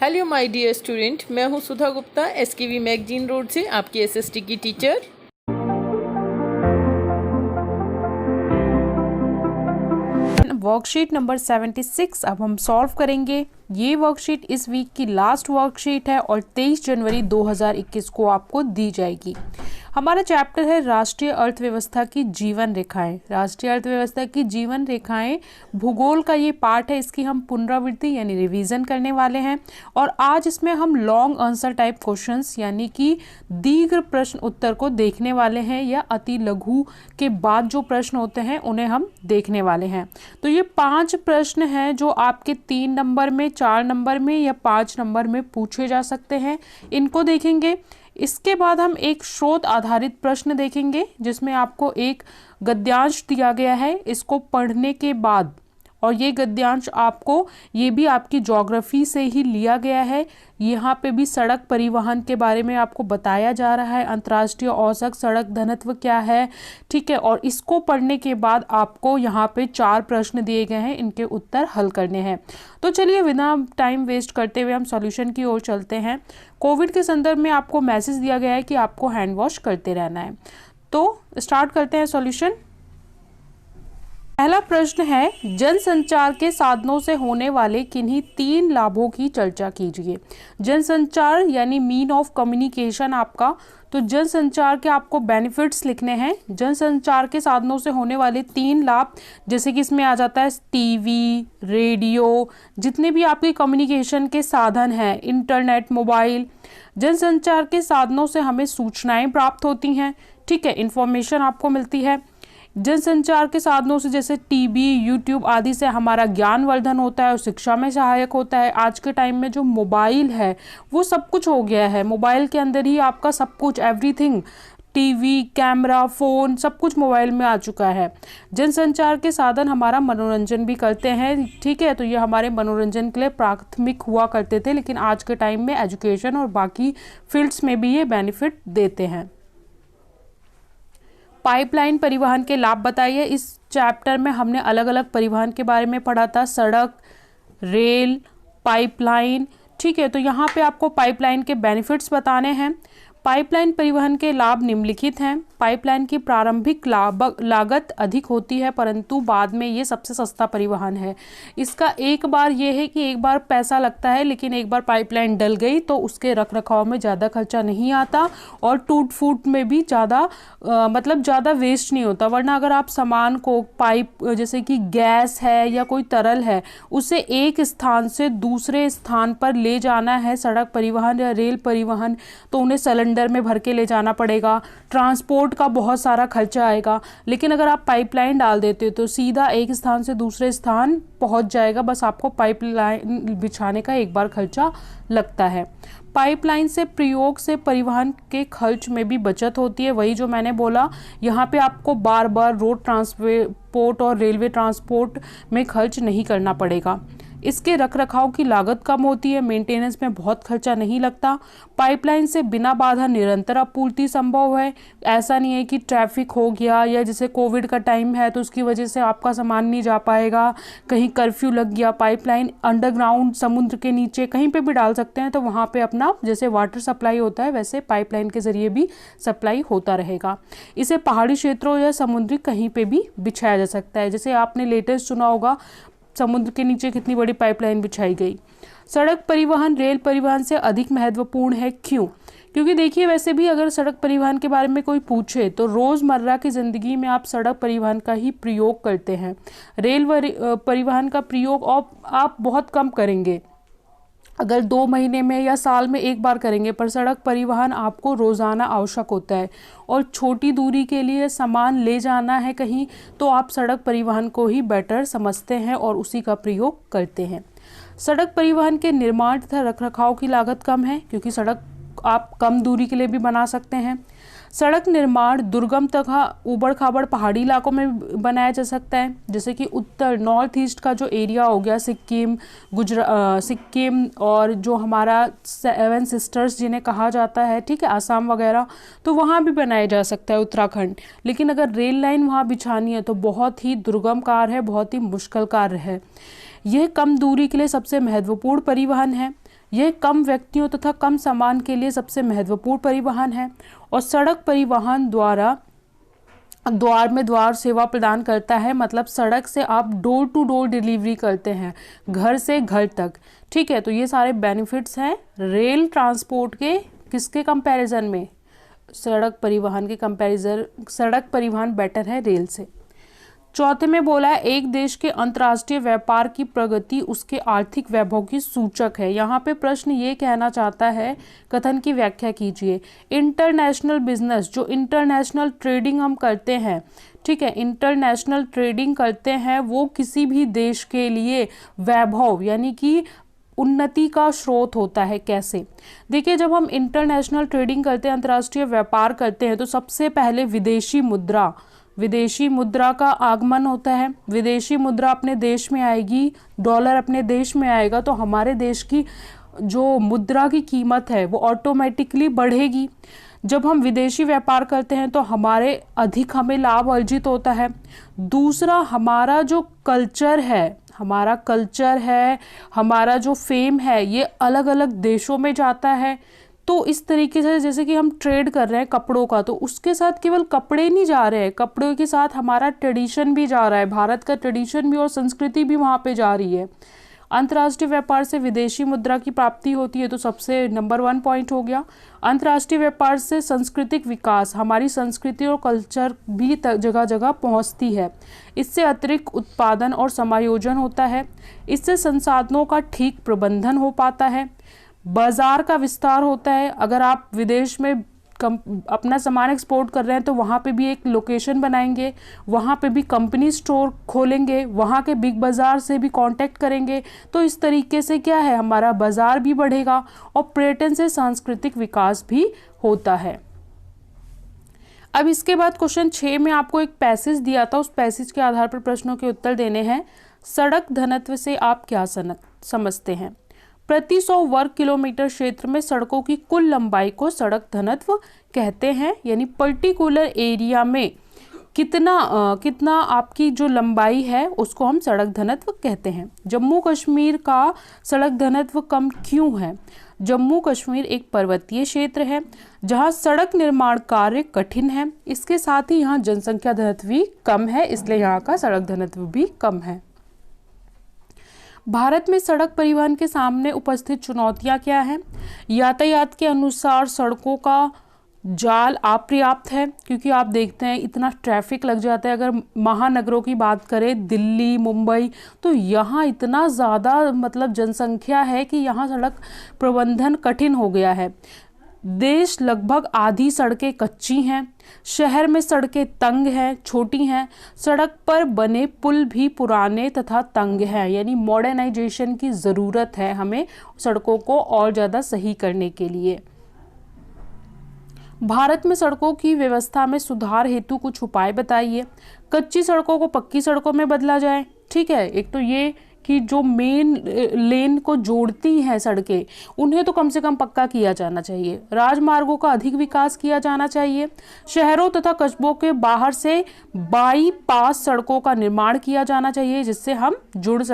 Hello my dear student, मैं हूं सुधा Gupta, SKV magazine road से आपकी एसएसटी की टीचर। वर्कशीट नंबर 76 अब हम सॉल्व करेंगे। ये वर्कशीट इस वीक की लास्ट वर्कशीट है और 23 जनवरी 2021 को आपको दी जाएगी। हमारा चैप्टर है राष्ट्रीय अर्थव्यवस्था की जीवन रेखाएं। राष्ट्रीय अर्थव्यवस्था की जीवन रेखाएं भूगोल का ये पार्ट है, इसकी हम पुनरावृत्ति यानी रिवीजन करने वाले हैं। और आज इसमें हम लॉन्ग आंसर टाइप क्वेश्चंस यानी कि दीर्घ प्रश्न उत्तर को देखने वाले हैं, या अति लघु के बाद जो प्रश्न होते हैं उन्हें हम देखने वाले हैं। तो ये 5 प्रश्न हैं जो आपके 3 नंबर में, 4 नंबर में या 5 नंबर में पूछे जा सकते हैं। इनको देखेंगे। इसके बाद हम एक स्रोत आधारित प्रश्न देखेंगे जिसमें आपको एक गद्यांश दिया गया है। इसको पढ़ने के बाद, और ये गद्यांश आपको, ये भी आपकी ज्योग्राफी से ही लिया गया है। यहाँ पे भी सड़क परिवहन के बारे में आपको बताया जा रहा है, अंतर्राष्ट्रीय औसत सड़क घनत्व क्या है, ठीक है। और इसको पढ़ने के बाद आपको यहाँ पे 4 प्रश्न दिए गए हैं, इनके उत्तर हल करने हैं। तो चलिए बिना टाइम वेस्ट करते हुए हम सॉल्यूशन की ओर चलते हैं। कोविड के संदर्भ में आपको मैसेज दिया गया है कि आपको हैंड वॉश करते रहना है। तो स्टार्ट करते हैं सॉल्यूशन। पहला प्रश्न है, जनसंचार के साधनों से होने वाले किन्हीं 3 लाभों की चर्चा कीजिए। जनसंचार यानी मीन ऑफ कम्युनिकेशन आपका, तो जनसंचार के आपको बेनिफिट्स लिखने हैं। जनसंचार के साधनों से होने वाले 3 लाभ, जैसे कि इसमें आ जाता है टीवी, रेडियो, जितने भी आपके कम्युनिकेशन के साधन हैं, इंटरनेट, मोबाइल। जनसंचार के साधनों से हमें सूचनाएं प्राप्त होती हैं, ठीक है, इंफॉर्मेशन आपको मिलती है। जनसंचार के साधनों से जैसे टीवी, यूट्यूब आदि से हमारा ज्ञानवर्धन होता है और शिक्षा में सहायक होता है। आज के टाइम में जो मोबाइल है वो सब कुछ हो गया है, मोबाइल के अंदर ही आपका सब कुछ, एवरीथिंग, टीवी, कैमरा, फ़ोन, सब कुछ मोबाइल में आ चुका है। जनसंचार के साधन हमारा मनोरंजन भी करते हैं, ठीक है, तो ये हमारे मनोरंजन के लिए प्राथमिक हुआ करते थे, लेकिन आज के टाइम में एजुकेशन और बाकी फील्ड्स में भी ये बेनिफिट देते हैं। पाइपलाइन परिवहन के लाभ बताइए। इस चैप्टर में हमने अलग अलग परिवहन के बारे में पढ़ा था, सड़क, रेल, पाइपलाइन, ठीक है। तो यहाँ पे आपको पाइपलाइन के बेनिफिट्स बताने हैं। पाइपलाइन परिवहन के लाभ निम्नलिखित हैं। पाइपलाइन की प्रारंभिक लागत अधिक होती है, परंतु बाद में ये सबसे सस्ता परिवहन है। इसका एक बार ये है कि एक बार पैसा लगता है, लेकिन एक बार पाइपलाइन डल गई तो उसके रखरखाव में ज़्यादा खर्चा नहीं आता और टूट फूट में भी ज़्यादा मतलब ज़्यादा वेस्ट नहीं होता। वरना अगर आप सामान को पाइप, जैसे कि गैस है या कोई तरल है, उसे एक स्थान से दूसरे स्थान पर ले जाना है, सड़क परिवहन या रेल परिवहन, तो उन्हें सिलेंडर में भर के ले जाना पड़ेगा, ट्रांसपोर्ट का बहुत सारा खर्चा आएगा। लेकिन अगर आप पाइपलाइन डाल देते हो तो सीधा एक स्थान से दूसरे स्थान पहुंच जाएगा, बस आपको पाइपलाइन बिछाने का एक बार खर्चा लगता है। पाइपलाइन से प्रयोग से परिवहन के खर्च में भी बचत होती है, वही जो मैंने बोला, यहाँ पे आपको बार बार रोड ट्रांसपोर्ट और रेलवे ट्रांसपोर्ट में खर्च नहीं करना पड़ेगा। इसके रखरखाव की लागत कम होती है, मेंटेनेंस में बहुत खर्चा नहीं लगता। पाइपलाइन से बिना बाधा निरंतर आपूर्ति संभव है। ऐसा नहीं है कि ट्रैफिक हो गया या जैसे कोविड का टाइम है तो उसकी वजह से आपका सामान नहीं जा पाएगा, कहीं कर्फ्यू लग गया। पाइपलाइन अंडरग्राउंड, समुद्र के नीचे कहीं पे भी डाल सकते हैं, तो वहाँ पे अपना जैसे वाटर सप्लाई होता है वैसे पाइपलाइन के जरिए भी सप्लाई होता रहेगा। इसे पहाड़ी क्षेत्रों या समुद्री कहीं पे भी बिछाया जा सकता है। जैसे आपने लेटेस्ट सुना होगा, समुद्र के नीचे कितनी बड़ी पाइपलाइन बिछाई गई। सड़क परिवहन रेल परिवहन से अधिक महत्वपूर्ण है, क्यों? क्योंकि देखिए, वैसे भी अगर सड़क परिवहन के बारे में कोई पूछे तो रोज़मर्रा की ज़िंदगी में आप सड़क परिवहन का ही प्रयोग करते हैं। रेल परिवहन का प्रयोग आप बहुत कम करेंगे, अगर 2 महीने में या साल में एक बार करेंगे, पर सड़क परिवहन आपको रोज़ाना आवश्यक होता है। और छोटी दूरी के लिए सामान ले जाना है कहीं, तो आप सड़क परिवहन को ही बेटर समझते हैं और उसी का प्रयोग करते हैं। सड़क परिवहन के निर्माण तथा रखरखाव की लागत कम है, क्योंकि सड़क आप कम दूरी के लिए भी बना सकते हैं। सड़क निर्माण दुर्गम तथा ऊबड़ खाबड़ पहाड़ी इलाकों में बनाया जा सकता है, जैसे कि उत्तर नॉर्थ ईस्ट का जो एरिया हो गया, सिक्किम और जो हमारा 7 सिस्टर्स जिन्हें कहा जाता है, ठीक है, आसाम वगैरह, तो वहाँ भी बनाया जा सकता है, उत्तराखंड। लेकिन अगर रेल लाइन वहाँ बिछानी है तो बहुत ही दुर्गम कार्य है, बहुत ही मुश्किल कार्य है। यह कम दूरी के लिए सबसे महत्वपूर्ण परिवहन है। यह कम व्यक्तियों तथा कम सामान के लिए सबसे महत्वपूर्ण परिवहन है और सड़क परिवहन द्वार में द्वार सेवा प्रदान करता है। मतलब सड़क से आप डोर टू डोर डिलीवरी करते हैं, घर से घर तक। ठीक है, तो ये सारे बेनिफिट्स हैं रेल ट्रांसपोर्ट के किसके कंपैरिजन में, सड़क परिवहन के कंपैरिजन सड़क परिवहन बेटर है रेल से। चौथे में बोला है एक देश के अंतर्राष्ट्रीय व्यापार की प्रगति उसके आर्थिक वैभव की सूचक है। यहाँ पे प्रश्न ये कहना चाहता है, कथन की व्याख्या कीजिए। इंटरनेशनल बिजनेस, जो इंटरनेशनल ट्रेडिंग हम करते हैं, ठीक है, इंटरनेशनल ट्रेडिंग करते हैं, वो किसी भी देश के लिए वैभव यानी कि उन्नति का स्रोत होता है। कैसे? देखिए, जब हम इंटरनेशनल ट्रेडिंग करते हैं, अंतर्राष्ट्रीय व्यापार करते हैं, तो सबसे पहले विदेशी मुद्रा का आगमन होता है। विदेशी मुद्रा अपने देश में आएगी, डॉलर अपने देश में आएगा, तो हमारे देश की जो मुद्रा की कीमत है वो ऑटोमेटिकली बढ़ेगी। जब हम विदेशी व्यापार करते हैं तो हमें लाभ अर्जित होता है। दूसरा, हमारा जो कल्चर है, हमारा जो फेम है, ये अलग अलग देशों में जाता है। तो इस तरीके से जैसे कि हम ट्रेड कर रहे हैं कपड़ों का, तो उसके साथ केवल कपड़े नहीं जा रहे हैं, कपड़ों के साथ हमारा ट्रेडिशन भी जा रहा है, भारत का ट्रेडिशन भी और संस्कृति भी वहाँ पे जा रही है। अंतर्राष्ट्रीय व्यापार से विदेशी मुद्रा की प्राप्ति होती है, तो सबसे नंबर 1 पॉइंट हो गया। अंतर्राष्ट्रीय व्यापार से सांस्कृतिक विकास, हमारी संस्कृति और कल्चर भी जगह जगह पहुंचती है। इससे अतिरिक्त उत्पादन और समायोजन होता है। इससे संसाधनों का ठीक प्रबंधन हो पाता है। बाजार का विस्तार होता है। अगर आप विदेश में अपना सामान एक्सपोर्ट कर रहे हैं तो वहाँ पे भी एक लोकेशन बनाएंगे, वहाँ पे भी कंपनी स्टोर खोलेंगे, वहाँ के बिग बाज़ार से भी कांटेक्ट करेंगे। तो इस तरीके से क्या है, हमारा बाज़ार भी बढ़ेगा और पर्यटन से सांस्कृतिक विकास भी होता है। अब इसके बाद क्वेश्चन 6 में आपको एक पैसेज दिया था, उस पैसेज के आधार पर प्रश्नों के उत्तर देने हैं। सड़क घनत्व से आप क्या समझते हैं? प्रति 100 वर्ग किलोमीटर क्षेत्र में सड़कों की कुल लंबाई को सड़क घनत्व कहते हैं। यानी पर्टिकुलर एरिया में कितना आपकी जो लंबाई है उसको हम सड़क घनत्व कहते हैं। जम्मू कश्मीर का सड़क घनत्व कम क्यों है? जम्मू कश्मीर एक पर्वतीय क्षेत्र है जहां सड़क निर्माण कार्य कठिन है। इसके साथ ही यहाँ जनसंख्या घनत्व भी कम है, इसलिए यहाँ का सड़क घनत्व भी कम है। भारत में सड़क परिवहन के सामने उपस्थित चुनौतियां क्या हैं? यातायात के अनुसार सड़कों का जाल अपर्याप्त है, क्योंकि आप देखते हैं इतना ट्रैफिक लग जाता है। अगर महानगरों की बात करें, दिल्ली, मुंबई, तो यहाँ इतना ज़्यादा मतलब जनसंख्या है कि यहाँ सड़क प्रबंधन कठिन हो गया है। देश लगभग आधी सड़कें कच्ची हैं। शहर में सड़कें तंग हैं, छोटी हैं। सड़क पर बने पुल भी पुराने तथा तंग हैं। यानी मॉडर्नाइजेशन की ज़रूरत है हमें सड़कों को और ज़्यादा सही करने के लिए। भारत में सड़कों की व्यवस्था में सुधार हेतु कुछ उपाय बताइए। कच्ची सड़कों को पक्की सड़कों में बदला जाए। ठीक है, एक तो ये कि जो मेन लेन को जोड़ती हैं सड़कें, उन्हें तो कम से कम पक्का किया जाना चाहिए। राजमार्गों का अधिक विकास किया जाना चाहिए। शहरों तथा कस्बों के बाहर से बाईपास सड़कों का निर्माण किया जाना चाहिए, जिससे हम जुड़